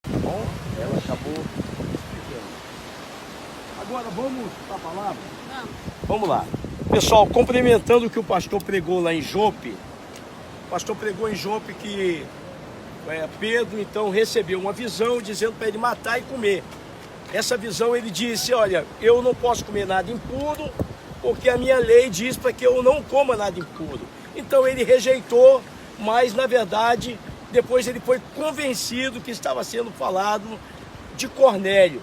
Tá bom? Ela acabou explicando. Agora vamos para a palavra? Vamos lá. Pessoal, complementando o que o pastor pregou lá em Jope, o pastor pregou em Jope que Pedro então recebeu uma visão dizendo para ele matar e comer. Essa visão ele disse, olha, eu não posso comer nada impuro, porque a minha lei diz para que eu não coma nada impuro. Então ele rejeitou, mas na verdade, depois ele foi convencido que estava sendo falado de Cornélio.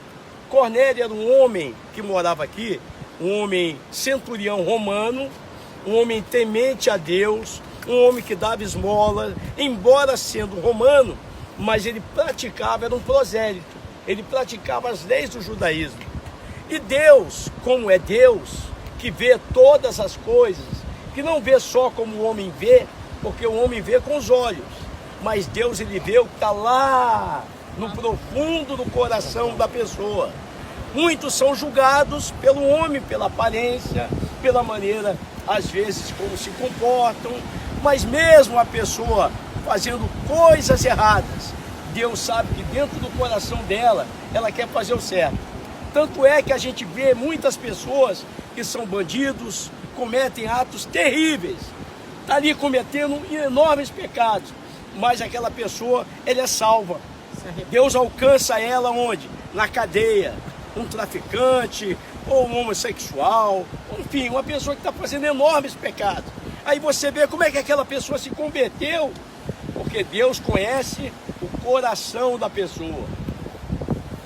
Cornélio era um homem que morava aqui, um homem centurião romano, um homem temente a Deus, um homem que dava esmola, embora sendo romano, mas ele praticava, era um prosélito, ele praticava as leis do judaísmo. E Deus, como é Deus, que vê todas as coisas, que não vê só como o homem vê, porque o homem vê com os olhos, mas Deus ele vê o que está lá no profundo do coração da pessoa. Muitos são julgados pelo homem, pela aparência, pela maneira, às vezes, como se comportam, mas mesmo a pessoa fazendo coisas erradas, Deus sabe que dentro do coração dela, ela quer fazer o certo. Tanto é que a gente vê muitas pessoas que são bandidos, cometem atos terríveis, está ali cometendo enormes pecados, mas aquela pessoa, ela é salva. Deus alcança ela onde? Na cadeia. Um traficante, ou um homossexual, enfim, uma pessoa que está fazendo enormes pecados. Aí você vê como é que aquela pessoa se converteu, porque Deus conhece o coração da pessoa.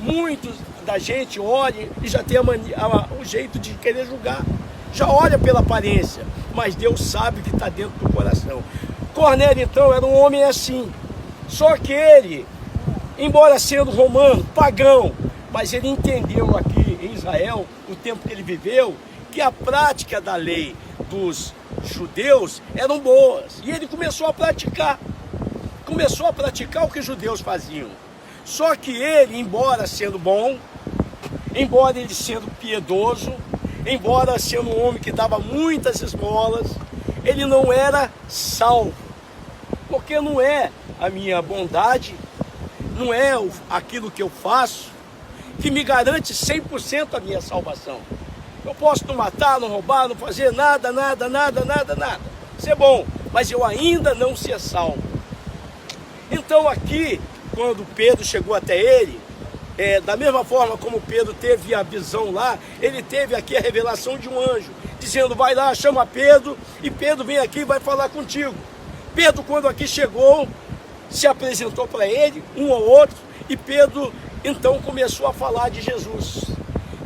Muitos da gente olha e já tem o jeito de querer julgar, já olha pela aparência, mas Deus sabe o que está dentro do coração. Cornélio então era um homem assim, só que ele, embora sendo romano, pagão, mas ele entendeu aqui em Israel, o tempo que ele viveu, que a prática da lei dos judeus eram boas. E ele começou a praticar o que os judeus faziam. Só que ele, embora sendo bom, embora ele sendo piedoso, embora sendo um homem que dava muitas esmolas, ele não era salvo. Porque não é a minha bondade, não é aquilo que eu faço, que me garante 100% a minha salvação. Eu posso não matar, não roubar, não fazer nada. Ser bom, mas eu ainda não ser salvo. Então aqui, quando Pedro chegou até ele, da mesma forma como Pedro teve a visão lá, ele teve aqui a revelação de um anjo, dizendo, vai lá, chama Pedro, e Pedro vem aqui e vai falar contigo. Pedro, quando aqui chegou, se apresentou para ele, um ao outro, e Pedro então começou a falar de Jesus.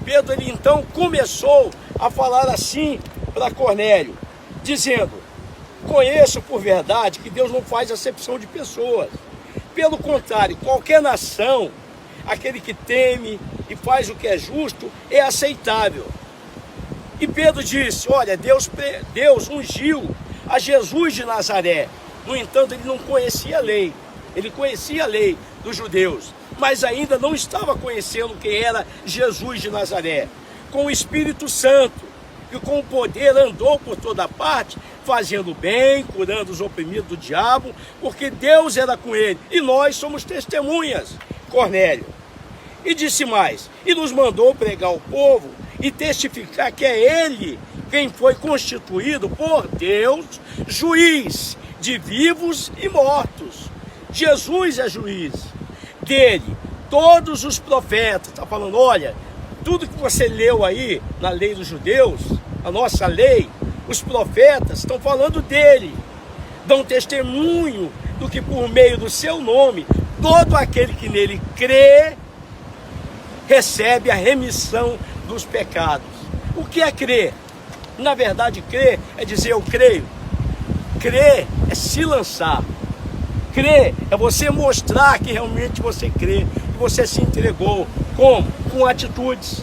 Pedro ele então começou a falar assim para Cornélio, dizendo, conheço por verdade que Deus não faz acepção de pessoas. Pelo contrário, qualquer nação, aquele que teme e faz o que é justo, é aceitável. E Pedro disse, olha, Deus ungiu a Jesus de Nazaré. No entanto, ele não conhecia a lei. Ele conhecia a lei dos judeus, mas ainda não estava conhecendo quem era Jesus de Nazaré. Com o Espírito Santo e com o poder andou por toda parte, fazendo bem, curando os oprimidos do diabo, porque Deus era com ele, e nós somos testemunhas, Cornélio. E disse mais, e nos mandou pregar ao povo e testificar que é ele quem foi constituído por Deus, juiz de vivos e mortos. Jesus é juiz. Dele, todos os profetas, está falando, olha, tudo que você leu aí na lei dos judeus, a nossa lei, os profetas estão falando dele, dão testemunho do que por meio do seu nome, todo aquele que nele crê, recebe a remissão dos pecados. O que é crer? Na verdade, crer é dizer eu creio. Crer é se lançar. Crer é você mostrar que realmente você crê, que você se entregou. Como? Com atitudes.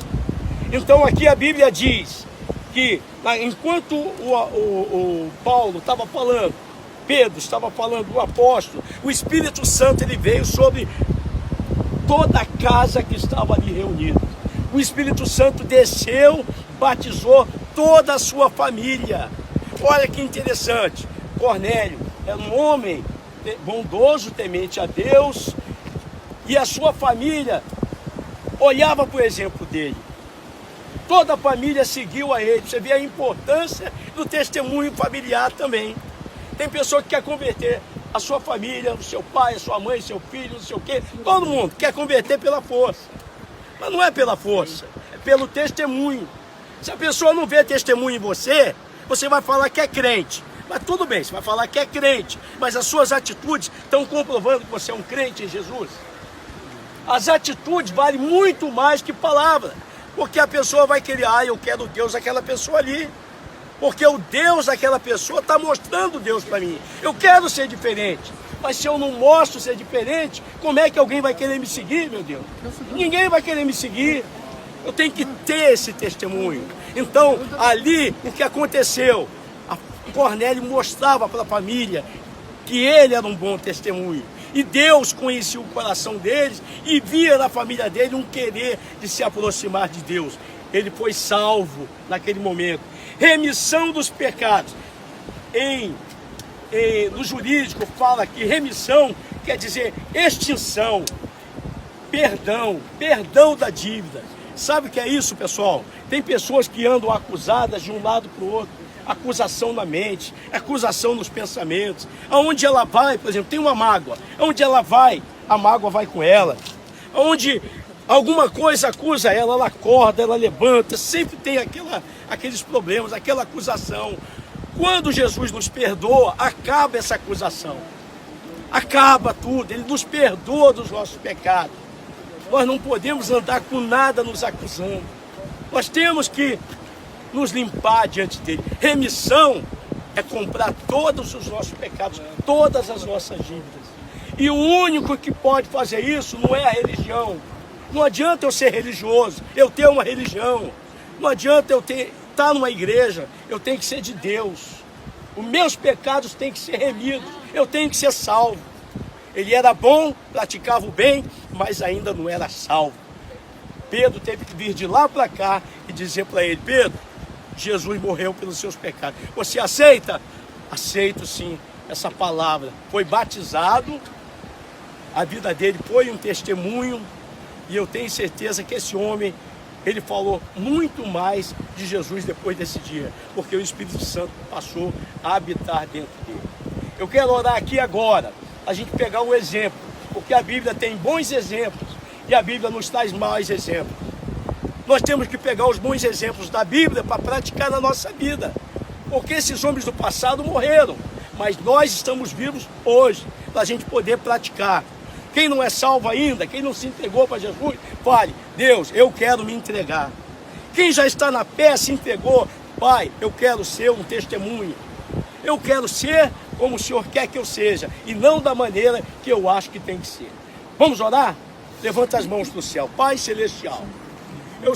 Então aqui a Bíblia diz que enquanto o Paulo estava falando, Pedro estava falando, o apóstolo, o Espírito Santo ele veio sobre toda a casa que estava ali reunida. O Espírito Santo desceu, batizou toda a sua família. Olha que interessante, Cornélio era um homem bondoso, temente a Deus, E a sua família olhava para o exemplo dele. Toda a família seguiu a ele. Você vê a importância do testemunho familiar também. Tem pessoa que quer converter a sua família, o seu pai, a sua mãe, seu filho, não sei o quê. Todo mundo quer converter pela força. Mas não é pela força, é pelo testemunho. Se a pessoa não vê testemunho em você, você vai falar que é crente. Mas tudo bem, você vai falar que é crente, mas as suas atitudes estão comprovando que você é um crente em Jesus. As atitudes valem muito mais que palavras. Porque a pessoa vai querer, eu quero o Deus daquela pessoa ali. Porque o Deus daquela pessoa está mostrando Deus para mim. Eu quero ser diferente. Mas se eu não mostro ser diferente, como é que alguém vai querer me seguir, meu Deus? Ninguém vai querer me seguir. Eu tenho que ter esse testemunho. Então, ali, o que aconteceu? Cornélio mostrava para a família que ele era um bom testemunho. E Deus conhecia o coração deles e via na família dele um querer de se aproximar de Deus. Ele foi salvo naquele momento. Remissão dos pecados. No jurídico fala que remissão quer dizer extinção, perdão da dívida. Sabe o que é isso, pessoal? Tem pessoas que andam acusadas de um lado para o outro. Acusação na mente, acusação nos pensamentos. Aonde ela vai, por exemplo, tem uma mágoa. Aonde ela vai, a mágoa vai com ela. Aonde alguma coisa acusa ela, ela acorda, ela levanta. Sempre tem aqueles problemas, aquela acusação. Quando Jesus nos perdoa, acaba essa acusação. Acaba tudo, Ele nos perdoa dos nossos pecados. Nós não podemos andar com nada nos acusando. Nós temos que nos limpar diante dele. Remissão é comprar todos os nossos pecados, todas as nossas dívidas. E o único que pode fazer isso não é a religião. Não adianta eu ser religioso, eu ter uma religião. Não adianta eu estar numa igreja, eu tenho que ser de Deus. Os meus pecados têm que ser remidos, eu tenho que ser salvo. Ele era bom, praticava o bem, mas ainda não era salvo. Pedro teve que vir de lá para cá e dizer para ele: Pedro, Jesus morreu pelos seus pecados. Você aceita? Aceito sim essa palavra. Foi batizado, a vida dele foi um testemunho, e eu tenho certeza que esse homem, ele falou muito mais de Jesus depois desse dia, porque o Espírito Santo passou a habitar dentro dele. Eu quero orar aqui agora, a gente pegar um exemplo, porque a Bíblia tem bons exemplos e a Bíblia nos traz mais exemplos. Nós temos que pegar os bons exemplos da Bíblia para praticar na nossa vida. Porque esses homens do passado morreram, mas nós estamos vivos hoje, para a gente poder praticar. Quem não é salvo ainda, quem não se entregou para Jesus, fale: Deus, eu quero me entregar. Quem já está na fé, se entregou: Pai, eu quero ser um testemunho. Eu quero ser como o Senhor quer que eu seja, e não da maneira que eu acho que tem que ser. Vamos orar? Levanta as mãos para o céu. Pai Celestial, eu